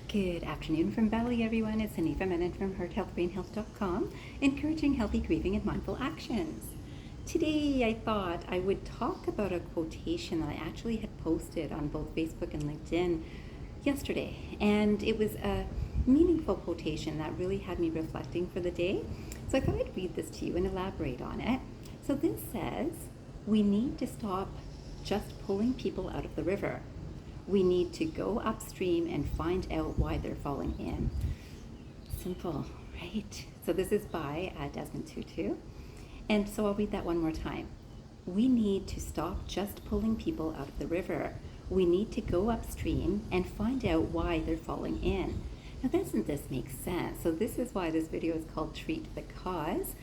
Good afternoon from Bali, everyone. It's Hanifa Menon from hearthealthbrainhealth.com, encouraging healthy grieving and mindful actions. Today, I thought I would talk about a quotation that I actually had posted on both Facebook and LinkedIn yesterday, and it was a meaningful quotation that really had me reflecting for the day. So I thought I'd read this to you and elaborate on it. So this says, "We need to stop just pulling people out of the river. We need to go upstream and find out why they're falling in." Simple, right? So this is by Desmond Tutu. And so I'll read that one more time. We need to stop just pulling people out of the river. We need to go upstream and find out why they're falling in. Now, doesn't this make sense? So this is why this video is called Treat the Cause.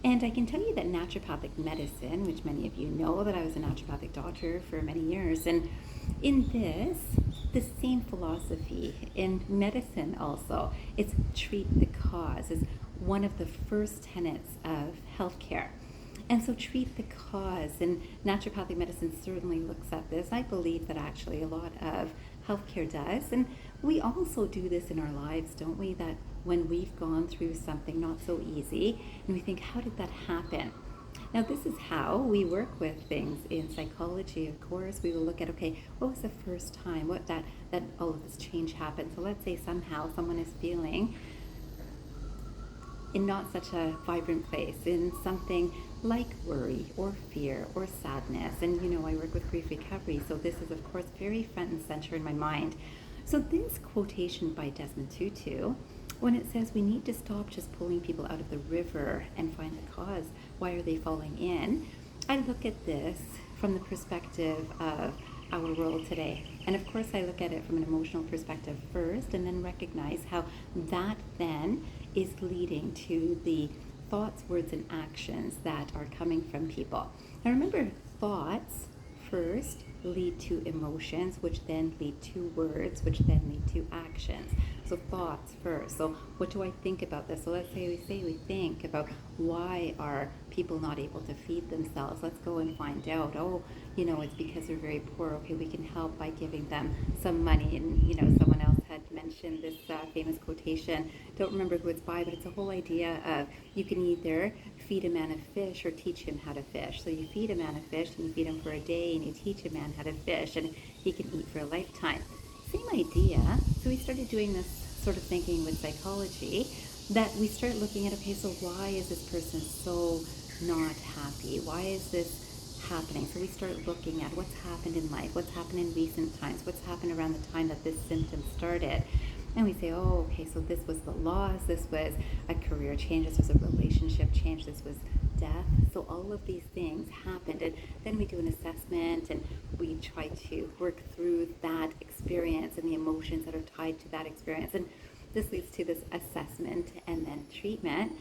And I can tell you that naturopathic medicine, which many of you know that I was a naturopathic doctor for many years, and in this, the same philosophy in medicine also, it's treat the cause, is one of the first tenets of healthcare. And so treat the cause, and naturopathic medicine certainly looks at this. I believe that actually a lot of healthcare does, and we also do this in our lives, don't we? That when we've gone through something not so easy, and we think, how did that happen? Now, this is how we work with things in psychology. Of course, we will look at, okay, what was the first time that all of this change happened? So let's say somehow someone is feeling in not such a vibrant place, in something like worry or fear or sadness. And I work with grief recovery, so this is of course very front and center in my mind. So this quotation by Desmond Tutu, when it says we need to stop just pulling people out of the river and find the cause, why are they falling in? I look at this from the perspective of our world today. And of course I look at it from an emotional perspective first, and then recognize how that then is leading to the thoughts, words, and actions that are coming from people. Now remember, thoughts first lead to emotions, which then lead to words, which then lead to actions. So thoughts first. So what do I think about this? So let's say we think about, why are people not able to feed themselves? Let's go and find out. Oh, it's because they're very poor. Okay, we can help by giving them some money. And someone else had mentioned this famous quotation. Don't remember who it's by, but it's a whole idea of you can either feed a man a fish or teach him how to fish. So you feed a man a fish, and you feed him for a day, and you teach a man how to fish, and he can eat for a lifetime. Same idea. So we started doing this sort of thinking with psychology, that we start looking at, okay, so why is this person so not happy? Why is this happening? So we start looking at what's happened in life, what's happened in recent times, what's happened around the time that this symptom started. And we say, oh, okay, so this was the loss, this was a career change, this was a relationship change, this was death. So all of these things happened, and then we do an assessment, and we try to work through that experience and the emotions that are tied to that experience. And this leads to this assessment and then treatment.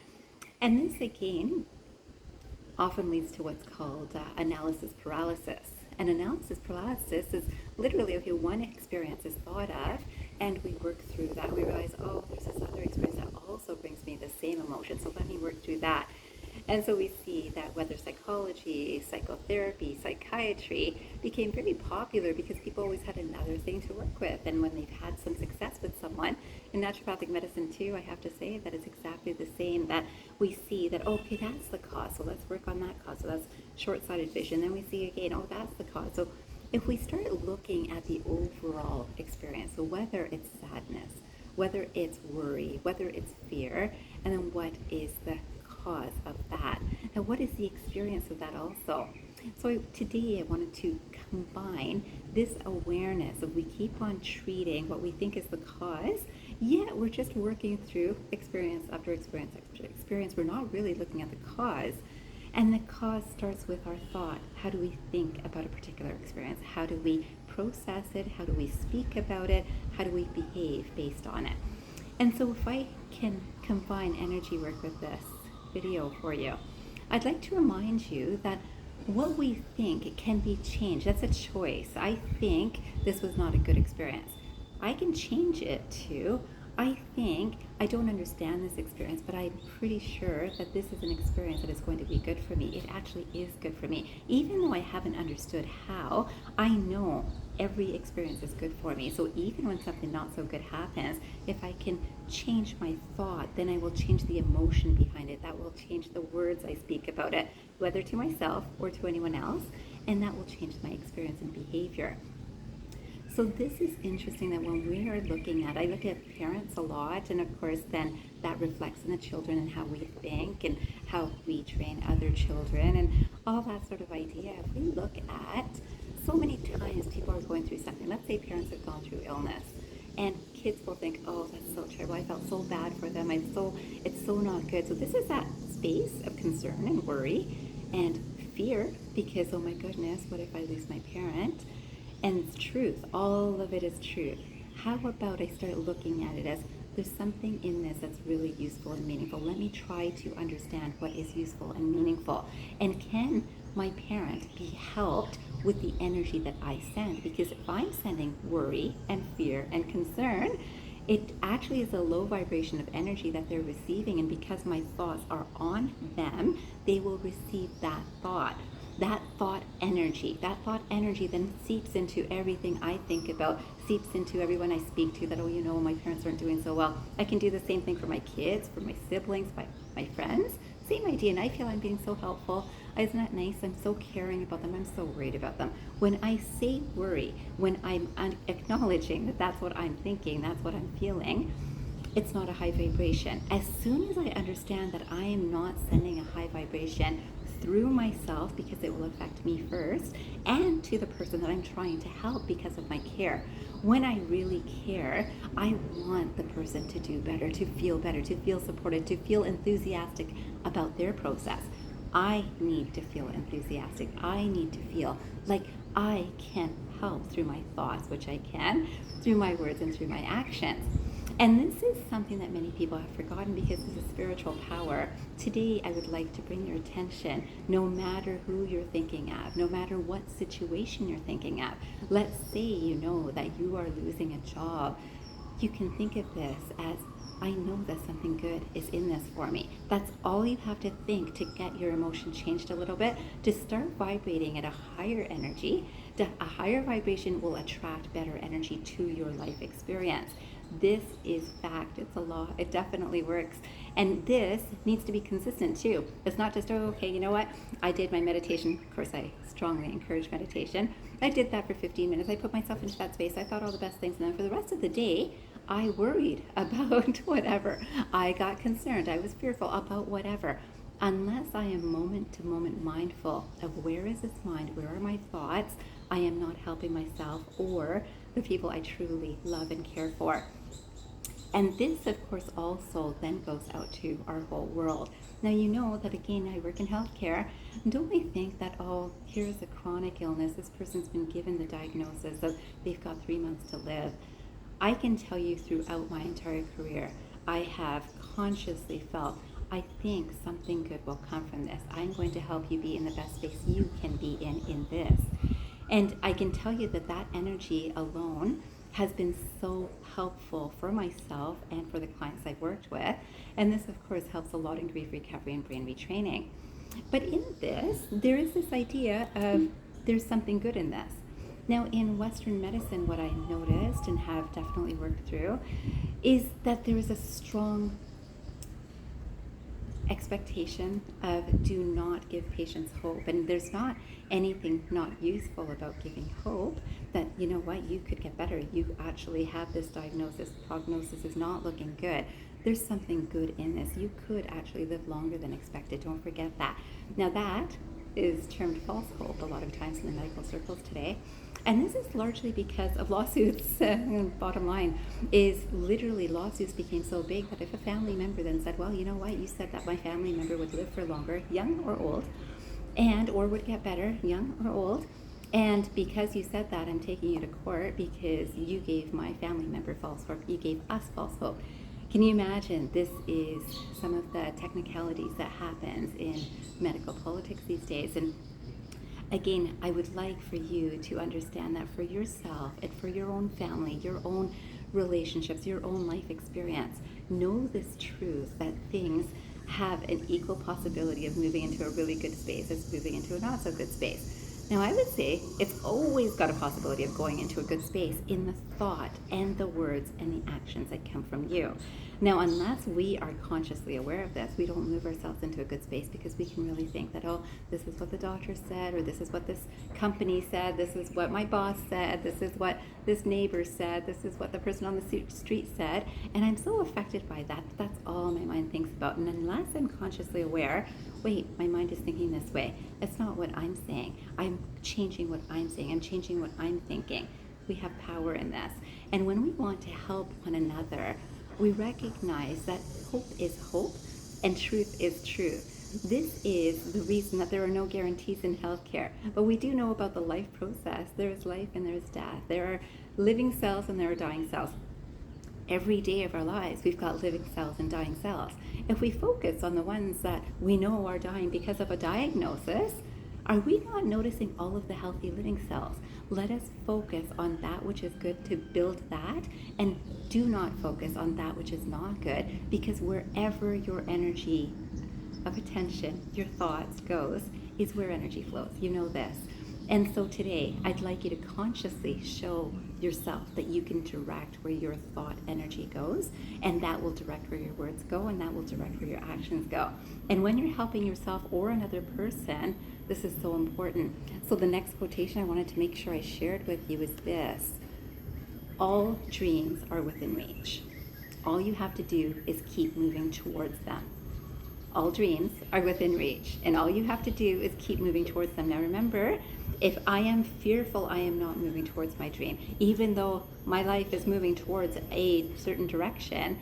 And this, again, often leads to what's called analysis paralysis. And analysis paralysis is literally, okay, one experience is thought of, and we work through that. We realize, oh, there's this other experience that also brings me the same emotion, so let me work through that. And so we see that whether psychology, psychotherapy, psychiatry became very popular because people always had another thing to work with. And when they've had some success with someone, in naturopathic medicine too, I have to say that it's exactly the same, that we see that, okay, that's the cause, so let's work on that cause. So that's short-sighted vision. Then we see again, oh, that's the cause. So if we start looking at the overall experience, so whether it's sadness, whether it's worry, whether it's fear, and then what is the cause of that, and what is the experience of that also. So today I wanted to combine this awareness of, we keep on treating what we think is the cause, yet we're just working through experience after experience after experience. We're not really looking at the cause. And the cause starts with our thought. How do we think about a particular experience? How do we process it? How do we speak about it? How do we behave based on it? And so if I can combine energy work with this video for you, I'd like to remind you that what we think can be changed. That's a choice. I think this was not a good experience. I can change it to, I think, I don't understand this experience, but I'm pretty sure that this is an experience that is going to be good for me. It actually is good for me. Even though I haven't understood how, I know every experience is good for me. So even when something not so good happens, if I can change my thought, then I will change the emotion behind it. That will change the words I speak about it, whether to myself or to anyone else, and that will change my experience and behavior. So this is interesting that when we are looking at, I look at parents a lot, and of course then that reflects in the children and how we think and how we train other children and all that sort of idea. If we look at, so many times people are going through something. Let's say parents have gone through illness, and kids will think, oh, that's so terrible. I felt so bad for them. It's so not good. So this is that space of concern and worry and fear because, oh my goodness, what if I lose my parent? And it's truth. All of it is truth. How about I start looking at it as there's something in this that's really useful and meaningful. Let me try to understand what is useful and meaningful. And can my parent be helped with the energy that I send? Because if I'm sending worry and fear and concern, it actually is a low vibration of energy that they're receiving. And because my thoughts are on them, they will receive that thought. That thought energy then seeps into everything I think about, seeps into everyone I speak to, that, oh, my parents aren't doing so well. I can do the same thing for my kids, for my siblings, my friends. Same idea, and I feel I'm being so helpful. Isn't that nice? I'm so caring about them. I'm so worried about them. When I say worry, when I'm acknowledging that that's what I'm thinking, that's what I'm feeling, it's not a high vibration. As soon as I understand that I am not sending a high vibration through myself, because it will affect me first, and to the person that I'm trying to help because of my care. When I really care, I want the person to do better, to feel supported, to feel enthusiastic about their process. I need to feel enthusiastic. I need to feel like I can help through my thoughts, which I can, through my words and through my actions. And this is something that many people have forgotten because it's a spiritual power. Today, I would like to bring your attention, no matter who you're thinking of, no matter what situation you're thinking of. Let's say you know that you are losing a job. You can think of this as, I know that something good is in this for me. That's all you have to think to get your emotion changed a little bit, to start vibrating at a higher energy. A higher vibration will attract better energy to your life experience. This is fact. It's a law. It definitely works. And this needs to be consistent too. It's not just, oh, okay, you know what? I did my meditation. Of course, I strongly encourage meditation. I did that for 15 minutes. I put myself into that space. I thought all the best things. And then for the rest of the day, I worried about whatever. I got concerned. I was fearful about whatever. Unless I am moment to moment mindful of where is this mind, where are my thoughts, I am not helping myself or the people I truly love and care for. And this, of course, also then goes out to our whole world. Now, you know that, again, I work in healthcare. Don't we think that, oh, here's a chronic illness. This person's been given the diagnosis of they've got 3 months to live. I can tell you throughout my entire career, I have consciously felt, I think something good will come from this. I'm going to help you be in the best space you can be in this. And I can tell you that that energy alone has been so helpful for myself and for the clients I've worked with. And this, of course, helps a lot in grief recovery and brain retraining. But in this, there is this idea of there's something good in this. Now, in Western medicine, what I noticed and have definitely worked through is that there is a strong expectation of do not give patients hope. And there's not anything not useful about giving hope that, you know what, you could get better. You actually have this diagnosis. Prognosis is not looking good. There's something good in this. You could actually live longer than expected. Don't forget that. Now that is termed false hope a lot of times in the medical circles today. And this is largely because of lawsuits. Bottom line is literally lawsuits became so big that if a family member then said, well, you know what, you said that my family member would live for longer, young or old, and or would get better, young or old, and because you said that, I'm taking you to court because you gave my family member false hope, you gave us false hope. Can you imagine? This is some of the technicalities that happens in medical politics these days. And again, I would like for you to understand that for yourself and for your own family, your own relationships, your own life experience. Know this truth that things have an equal possibility of moving into a really good space as moving into a not so good space. Now, I would say it's always got a possibility of going into a good space in the thought and the words and the actions that come from you. Now, unless we are consciously aware of this, we don't move ourselves into a good space, because we can really think that, oh, this is what the doctor said, or this is what this company said, this is what my boss said, this is what this neighbor said, this is what the person on the street said, and I'm so affected by that. That's all my mind thinks about. And unless I'm consciously aware, wait, my mind is thinking this way. It's not what I'm saying. I'm changing what I'm saying. I'm changing what I'm thinking. We have power in this. And when we want to help one another, we recognize that hope is hope and truth is truth. This is the reason that there are no guarantees in healthcare. But we do know about the life process. There is life and there is death. There are living cells and there are dying cells. Every day of our lives, we've got living cells and dying cells. If we focus on the ones that we know are dying because of a diagnosis, are we not noticing all of the healthy living cells? Let us focus on that which is good to build that, and do not focus on that which is not good, because wherever your energy of attention, your thoughts goes, is where energy flows. You know this. And so today, I'd like you to consciously show yourself that you can direct where your thought energy goes, and that will direct where your words go, and that will direct where your actions go. And when you're helping yourself or another person, this is so important. So the next quotation I wanted to make sure I shared with you is this: all dreams are within reach. All you have to do is keep moving towards them. All dreams are within reach, and all you have to do is keep moving towards them. Now remember, if I am fearful, I am not moving towards my dream. Even though my life is moving towards a certain direction,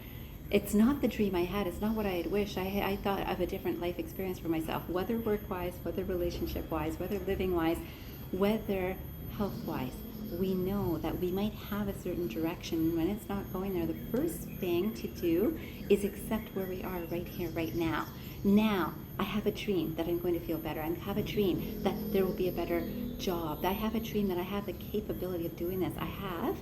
it's not the dream I had. It's not what I had wished. I thought of a different life experience for myself, whether work-wise, whether relationship-wise, whether living-wise, whether health-wise. We know that we might have a certain direction. When it's not going there, the first thing to do is accept where we are right here, right now. Now, I have a dream that I'm going to feel better. I have a dream that there will be a better job. I have a dream that I have the capability of doing this. I have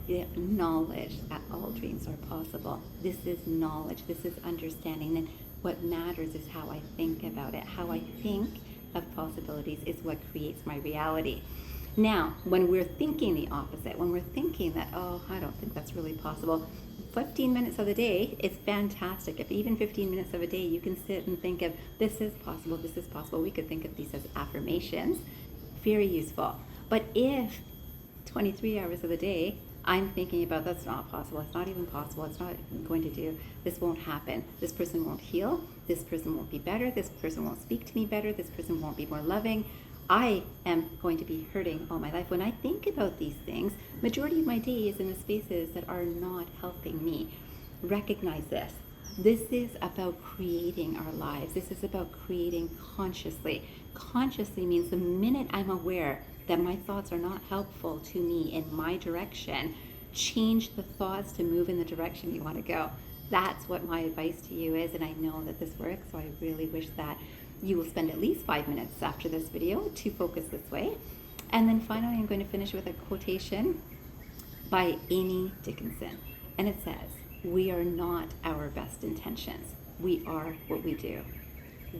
the knowledge that all dreams are possible. This is knowledge. This is understanding. And what matters is how I think about it. How I think of possibilities is what creates my reality. Now, when we're thinking the opposite, when we're thinking that, oh, I don't think that's really possible, 15 minutes of the day is fantastic. If even 15 minutes of a day you can sit and think of, this is possible, this is possible. We could think of these as affirmations. Very useful. But if 23 hours of the day I'm thinking about, that's not possible, it's not even possible, it's not going to do, this won't happen, this person won't heal, this person won't be better, this person won't speak to me better, this person won't be more loving, I am going to be hurting all my life. When I think about these things, majority of my day is in the spaces that are not helping me. Recognize this. This is about creating our lives. This is about creating consciously. Consciously means the minute I'm aware that my thoughts are not helpful to me in my direction, change the thoughts to move in the direction you want to go. That's what my advice to you is, and I know that this works, so I really wish that you will spend at least 5 minutes after this video to focus this way. And then finally, I'm going to finish with a quotation by Dickinson. And it says, we are not our best intentions. We are what we do.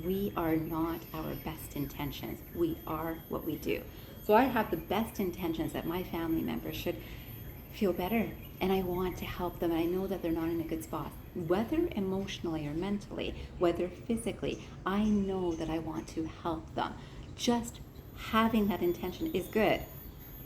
We are not our best intentions. We are what we do. So I have the best intentions that my family members should feel better, and I want to help them, and I know that they're not in a good spot, whether emotionally or mentally, whether physically. I know that I want to help them. Just having that intention is good,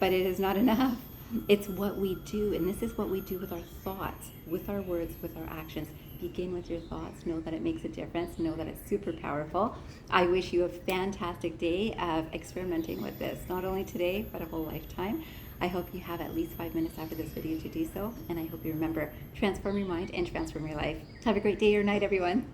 but it is not enough. It's what we do, and this is what we do with our thoughts, with our words, with our actions. Begin with your thoughts. Know that it makes a difference. Know that it's super powerful. I wish you a fantastic day of experimenting with this, not only today, but a whole lifetime. I hope you have at least 5 minutes after this video to do so, and I hope you remember, transform your mind and transform your life. Have a great day or night, everyone.